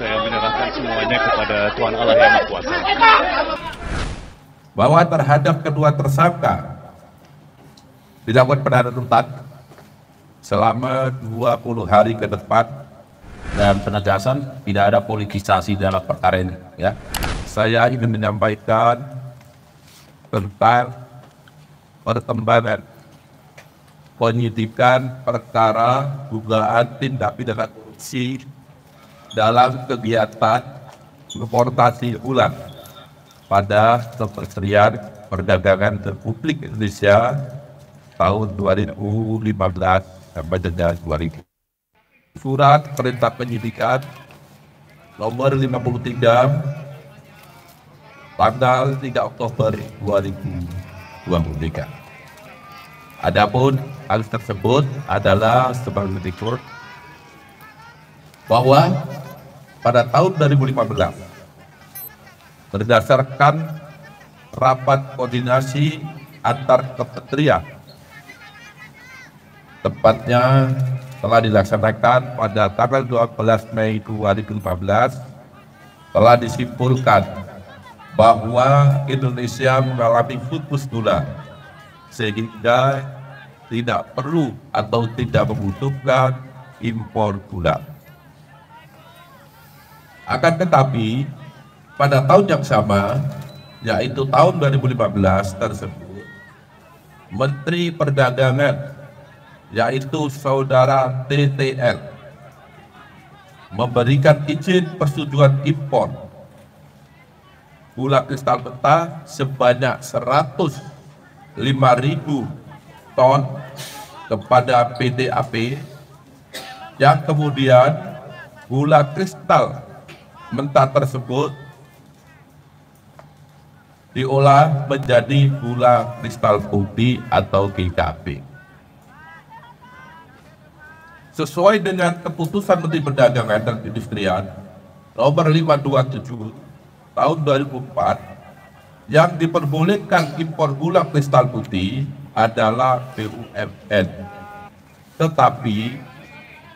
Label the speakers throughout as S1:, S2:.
S1: saya menyerahkan semuanya kepada Tuhan Allah Yang Maha Kuasa.
S2: Bahwa terhadap kedua tersangka dilakukan penahanan rutan selama 20 hari ke depan, dan penegasan tidak ada politisasi dalam perkara ini. Ya, saya ingin menyampaikan tentang perkembangan penyidikan perkara dugaan tindak pidana korupsi dalam kegiatan importasi ulang pada Kementerian Perdagangan Republik Indonesia tahun 2015 sampai dengan 2000. Surat Perintah Penyidikan nomor 53 tanggal 3 Oktober 2023. Adapun hal tersebut adalah sebagai berikut, bahwa pada tahun 2015 berdasarkan rapat koordinasi antar kementerian, tepatnya telah dilaksanakan pada tanggal 12 Mei 2015, telah disimpulkan bahwa Indonesia mengalami surplus gula sehingga tidak perlu atau tidak membutuhkan impor gula. Akan tetapi pada tahun yang sama, yaitu tahun 2015 tersebut, Menteri Perdagangan yaitu saudara TTL memberikan izin persetujuan impor gula kristal mentah sebanyak 105.000 ton kepada PT AP, yang kemudian gula kristal mentah tersebut diolah menjadi gula kristal putih atau GKP. Sesuai dengan keputusan Menteri Perdagangan dan Perindustrian nomor 527 tahun 2004, yang diperbolehkan impor gula kristal putih adalah BUMN. Tetapi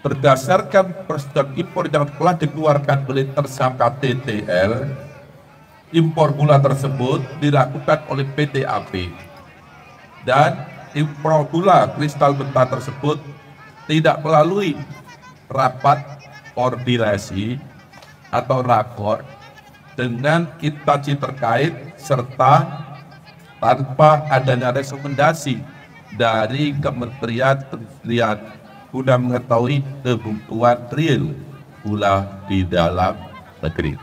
S2: berdasarkan persetujuan impor yang telah dikeluarkan oleh tersangka TTL, impor gula tersebut dilakukan oleh PT AP, dan impor gula kristal mentah tersebut tidak melalui rapat koordinasi atau rakor dengan instansi terkait, serta tanpa adanya rekomendasi dari Kementerian Perindustrian guna mengetahui kebutuhan real gula di dalam negeri.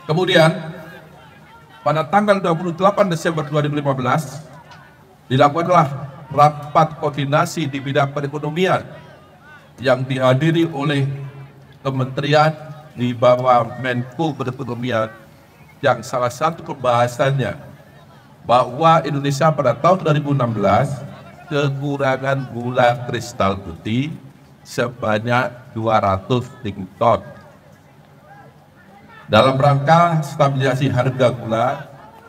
S2: Kemudian pada tanggal 28 Desember 2015 dilakukanlah rapat koordinasi di bidang perekonomian yang dihadiri oleh kementerian di bawah Menko Perekonomian, yang salah satu pembahasannya bahwa Indonesia pada tahun 2016 kekurangan gula kristal putih sebanyak 200 ton dalam rangka stabilisasi harga gula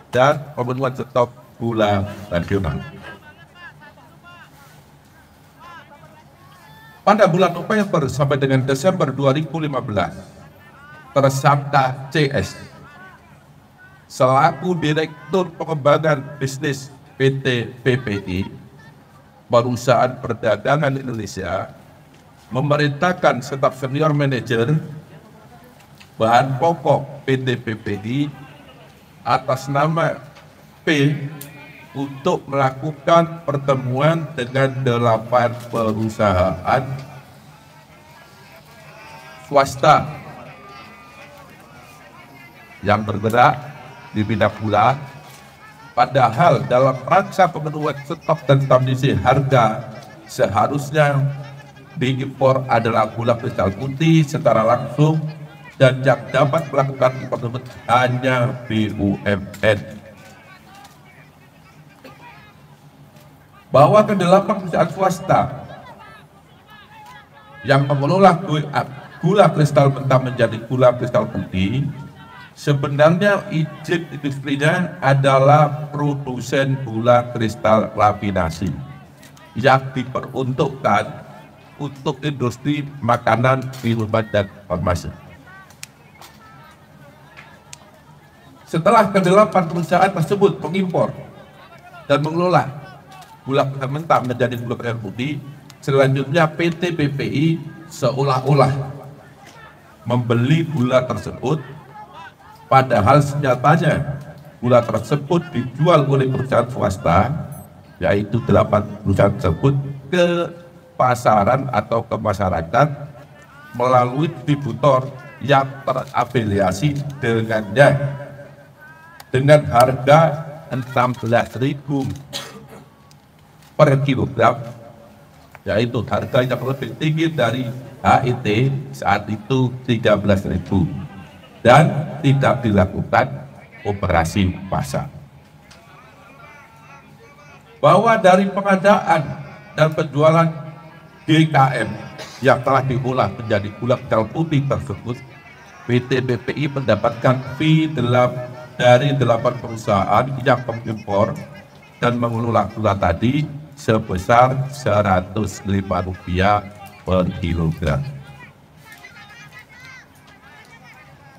S2: dan pemenuhan stok gula nasional. Pada bulan November sampai dengan Desember 2015, tersangka CS selaku Direktur Pengembangan Bisnis PT PPI, Perusahaan Perdagangan Indonesia, memerintahkan staf senior manajer bahan pokok PT PPI atas nama P untuk melakukan pertemuan dengan 8 perusahaan swasta yang bergerak di bidang gula, padahal dalam rangka pemenuhan stok dan stabilisasi harga seharusnya diimpor adalah gula kristal putih secara langsung, dan yang dapat melakukan impor tersebut hanya BUMN. Bahwa ke-8 perusahaan swasta yang mengelola gula kristal mentah menjadi gula kristal putih, sebenarnya izin industrinya adalah produsen gula kristal rafinasi yang diperuntukkan untuk industri makanan, minuman, dan farmasi. Setelah ke-8 perusahaan tersebut mengimpor dan mengelola gula mentah menjadi gula merah putih, selanjutnya PT BPI seolah-olah membeli gula tersebut, padahal senyatanya gula tersebut dijual oleh perusahaan swasta, yaitu 8 perusahaan tersebut, ke pasaran atau ke masyarakat melalui distributor yang terafiliasi dengannya dengan harga 16.000 per kilogram, yaitu harga yang lebih tinggi dari HET saat itu 13.000, dan tidak dilakukan operasi pasar. Bahwa dari pengadaan dan penjualan GKM yang telah diolah menjadi gula merah putih tersebut, PT BPI mendapatkan fee dari 8 perusahaan yang mengimpor dan mengelola gula tadi sebesar Rp105 per kilogram.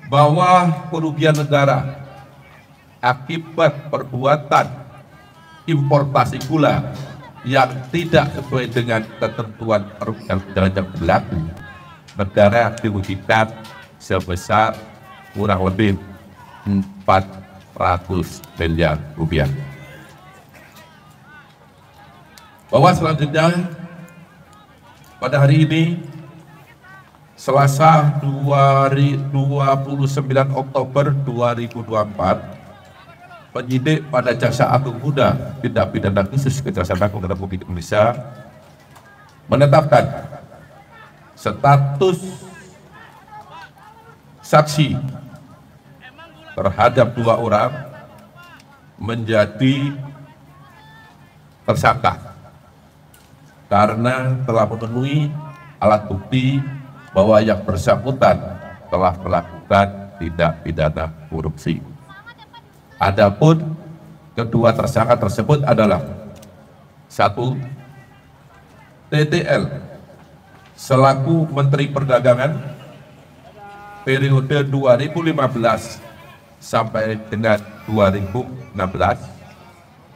S2: Bahwa kerugian negara akibat perbuatan importasi gula yang tidak sesuai dengan ketentuan perundang-undangan yang berlaku, negara dirugikan sebesar kurang lebih 400 miliar rupiah. Bahwa selanjutnya pada hari ini Selasa 29 Oktober 2024, penyidik pada Jaksa Agung Muda Tindak Pidana Khusus Kejahatan Agung Republik Indonesia menetapkan status saksi terhadap 2 orang menjadi tersangka karena telah memenuhi alat bukti bahwa yang bersangkutan telah melakukan tindak pidana korupsi. Adapun kedua tersangka tersebut adalah 1. TTL selaku Menteri Perdagangan periode 2015 sampai dengan 2016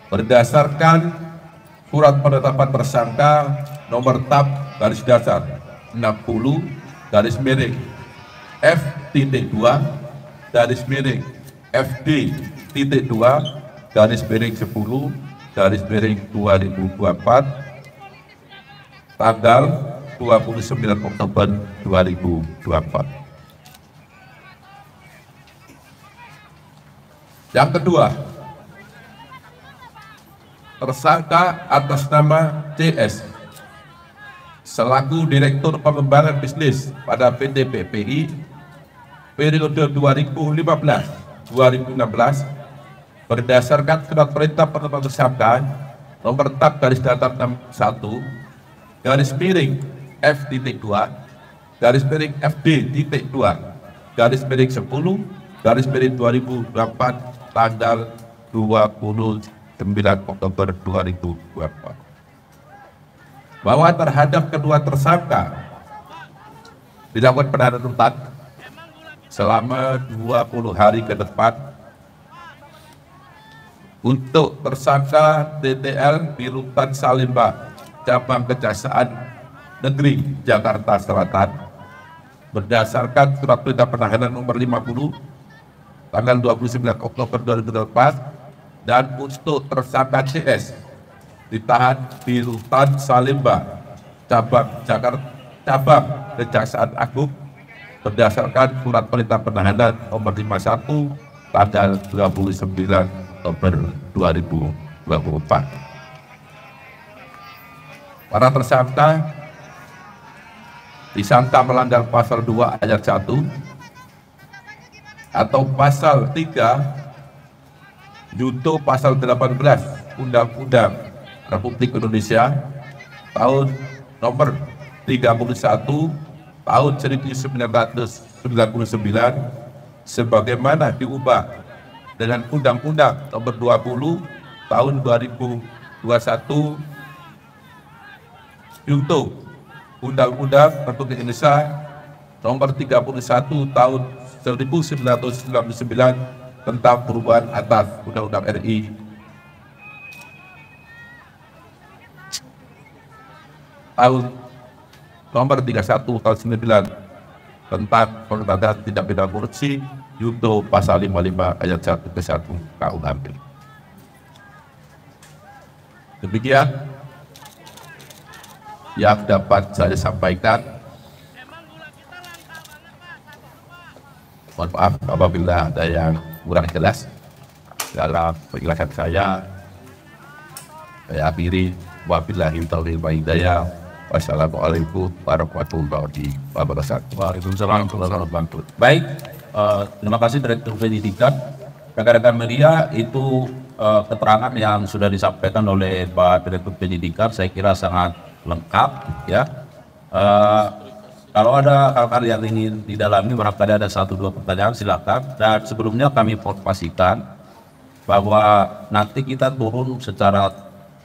S2: berdasarkan surat penetapan tersangka nomor tab garis dasar 60 garis miring F.2 garis miring FD.2 garis miring 10 garis miring 2024 tanggal 29 Oktober 2024. Yang kedua, tersangka atas nama CS selaku Direktur Pengembangan Bisnis pada PT BPI periode 2015-2016 berdasarkan surat perintah penetapan tersangka nomor tab garis datar 61 garis miring F.2 garis miring FD.2 garis miring 10 garis miring 2024 tanggal 29 Oktober 2024, bahwa terhadap kedua tersangka dilakukan penahanan rutan selama 20 hari ke depan untuk tersangka TTL di Rutan Salemba, Cabang Kejaksaan Negeri Jakarta Selatan berdasarkan surat perintah penahanan nomor 50 tanggal 29 Oktober 2024, dan untuk tersangka CS ditahan di Rutan Salemba, Cabang Kejaksaan Agung berdasarkan surat perintah penahanan nomor 51 tanggal 29 Oktober 2024. Para tersangka disangka melanggar pasal 2 ayat 1 atau pasal 3 junto pasal 18 Undang-Undang Republik Indonesia tahun nomor 31 tahun 1999 sebagaimana diubah dengan Undang-Undang nomor 20 tahun 2021 junto Undang-Undang Republik Indonesia Nomor 31 Tahun 1999 tentang perubahan atas Undang-Undang RI tahun Nomor 31 Tahun 9 tentang pemberantasan tindak pidana korupsi junto pasal 55 ayat 1 ke 1 KUHP. Demikian yang dapat saya sampaikan. Mohon maaf apabila ada yang kurang jelas dalam penjelasan saya. Saya akhiri, wabillahi taufiq wal hidayah. Wassalamualaikum warahmatullahi wabarakatuh.
S1: Waalaikumsalam warahmatullahi wabarakatuh. Baik, terima kasih Direktur Penyidikan. Rekan-rekan media, itu keterangan yang sudah disampaikan oleh Pak Direktur Penyidikan, saya kira sangat lengkap ya. Kalau ada hal-hal yang ingin didalami, barangkali ada 1-2 pertanyaan, silakan. Dan sebelumnya kami informasikan bahwa nanti kita turun secara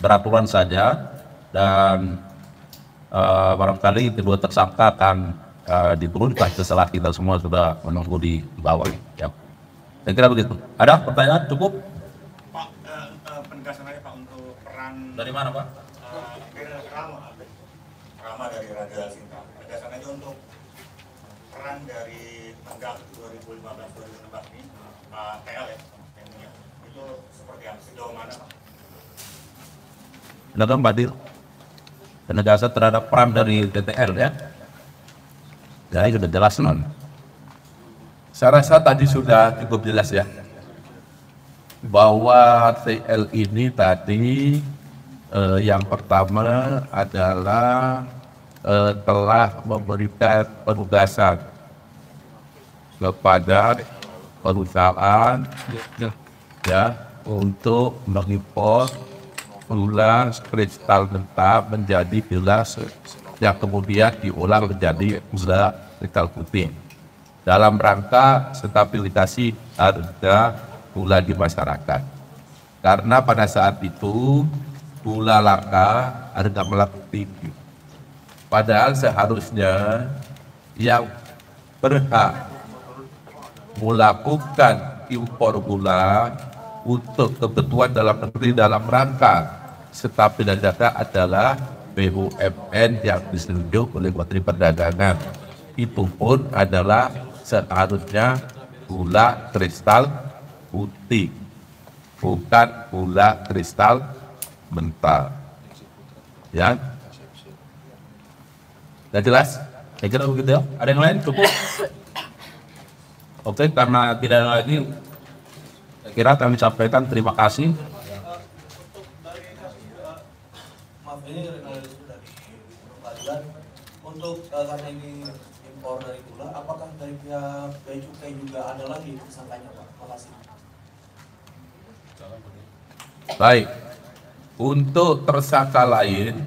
S1: beraturan saja, dan barangkali kedua tersangka akan diturunkan setelah kita semua sudah menunggu di bawah. Ya. Saya kira begitu. Ada pertanyaan? Cukup?
S3: Pak, penegasan aja Pak untuk peran
S1: Dari mana Pak?
S3: Rama dari Raja Sinta. Penegasan aja untuk peran dari Tenggak 2015-2016 ini, Pak TL ya, itu seperti apa? Sejauh mana Pak?
S1: Silakan Pak Dir. Penegasan terhadap peran dari TTL ya. Ya, sudah jelas non.
S2: Saya rasa tadi sudah cukup jelas ya, bahwa TL ini tadi yang pertama adalah telah memberikan penugasan kepada perusahaan ya untuk mengimpor gula kristal mentah menjadi gula yang kemudian diolah menjadi gula kristal putih dalam rangka stabilisasi harga gula di masyarakat. Karena pada saat itu gula langka, harga melambung tinggi. Padahal seharusnya yang berhak melakukan impor gula untuk kebutuhan dalam negeri dalam rangka stabilitas harga adalah BUMN yang ditunjuk oleh Menteri Perdagangan. Itu pun adalah seharusnya gula kristal putih, bukan gula kristal mentah. Ya, sudah jelas?
S1: Saya kira begitu ya. Ada yang lain? Cukup? Oke, karena tidak ada lagi, saya kira kami sampaikan terima kasih.
S4: Maaf, ini dari pengadilan untuk karena ini impor dari gula, apakah dari pihak Bea Cukai juga ada lagi tersangkanya Pak? Makasih.
S2: Baik, untuk tersangka lain,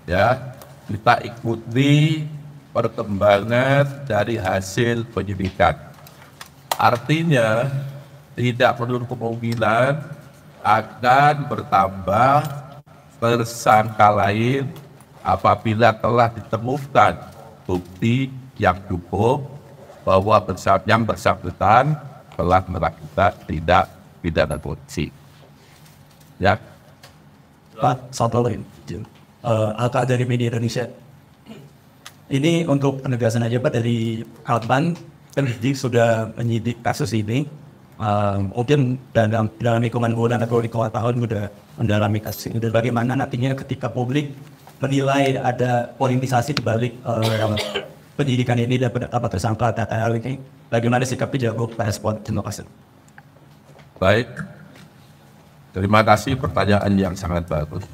S2: ya kita ikuti perkembangan dari hasil penyidikan. Artinya tidak menutup kemungkinan akan bertambah tersangka lain apabila telah ditemukan bukti yang cukup bahwa yang bersangkutan telah melakukan tindak pidana korupsi. Ya,
S5: Pak, satu lagi. Alka dari Media Indonesia. Ini untuk penegasan aja Pak, dari Alban, penyidik sudah menyidik kasus ini. Mungkin dalam hitungan bulan atau hitungan tahun sudah mendalami kasus ini. Dan bagaimana nantinya ketika publik menilai ada politisasi di balik penyidikan ini dan apa tersangka TTL ini, bagaimana sikapnya jago respon? Terima kasih.
S2: baik. Terima kasih, pertanyaan yang sangat bagus.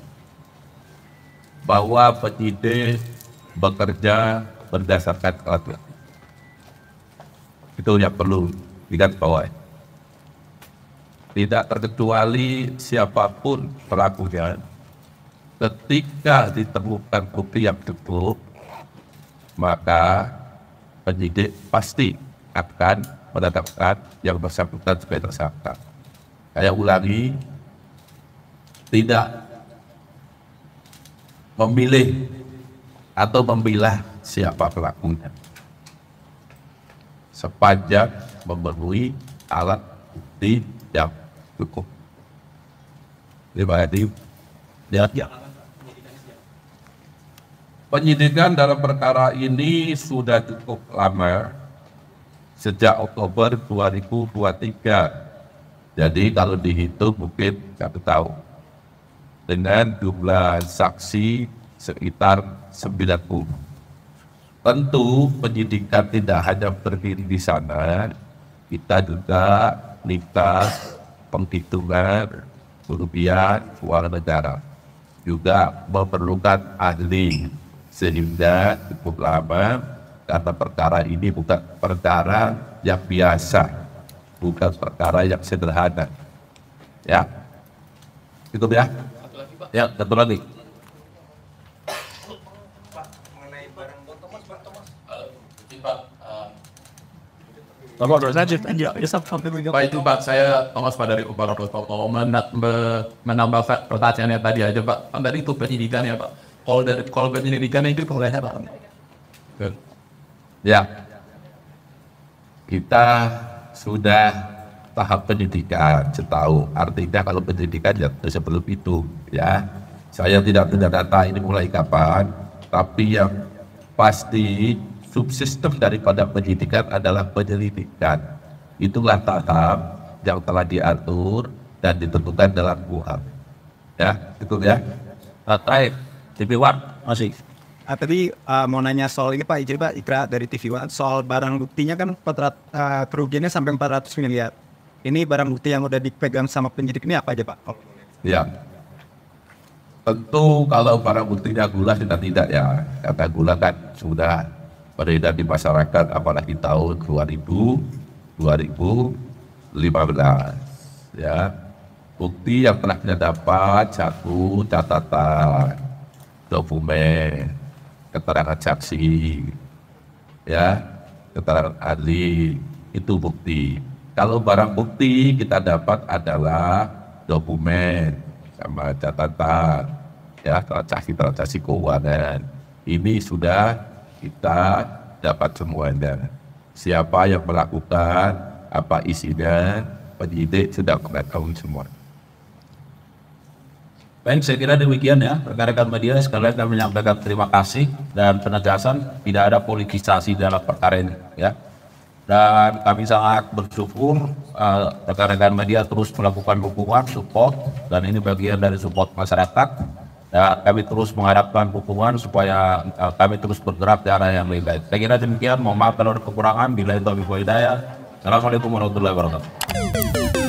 S2: Bahwa penyidik bekerja berdasarkan aturan. Itu yang perlu digarisbawahi. Tidak terkecuali siapapun pelakunya, ketika ditemukan bukti yang cukup, maka penyidik pasti akan menetapkan yang bersangkutan sebagai tersangka. Saya ulangi, tidak memilih atau memilah siapa pelakunya. Sepanjang memenuhi alat bukti yang cukup. Terima kasih. Ya. Penyidikan dalam perkara ini sudah cukup lama, sejak Oktober 2023. Jadi kalau dihitung mungkin 1 tahun. Dengan jumlah saksi sekitar 90. Tentu penyidikan tidak hanya berdiri di sana, kita juga lintas penghitungan kerugian keuangan negara. Juga memerlukan ahli, sehingga cukup lama karena perkara ini bukan perkara yang biasa, bukan perkara yang sederhana. Ya, itu ya. Ya, satu lagi.
S6: Pak itu Pak, saya Thomas Pak dari Upara Protokol menambah pertanyaannya tadi aja Pak. Kan tadi itu penyidikan ya Pak. Kalau penyelidikan itu bolehnya Pak.
S2: Ya, kita sudah tahap penyidikan setahu. Artinya kalau penyidikan ya sebelum itu, ya. Saya tidak punya data ini mulai kapan, tapi yang pasti subsistem daripada penyidikan adalah penyelidikan. Itulah tahap yang telah diatur dan ditentukan dalam KUHP. Ya, itu ya.
S1: Baik, TV One masih.
S7: Tadi mau nanya soal ini Pak, izin Pak, Ikra dari TV One, soal barang buktinya kan kerugiannya sampai 400 miliar. Ini barang bukti yang udah dipegang sama penyidik ini apa aja Pak?
S2: Ya, tentu kalau barang buktinya gula tidak ya, karena gula kan sudah beredar di masyarakat apalagi tahun 2015 ya. Bukti yang pernah kita dapat, 1 catatan, dokumen, keterangan saksi, ya, keterangan ahli, itu bukti. Kalau barang bukti kita dapat adalah dokumen sama catatan, ya, transaksi keuangan. Ini sudah kita dapat semuanya. Siapa yang melakukan, apa isinya, penyidik sudah mengetahui semua.
S1: Baik, saya kira demikian ya, rekan-rekan media sekalian kami menyampaikan terima kasih dan penegasan tidak ada politisasi dalam perkara ini ya. Dan kami sangat bersyukur rekan-rekan media terus melakukan dukungan, support, dan ini bagian dari support masyarakat. Dan kami terus mengharapkan dukungan supaya kami terus bergerak di arah yang lebih baik. Saya kira demikian, mohon maaf kalau ada kekurangan. Bila itu Assalamualaikum warahmatullahi wabarakatuh.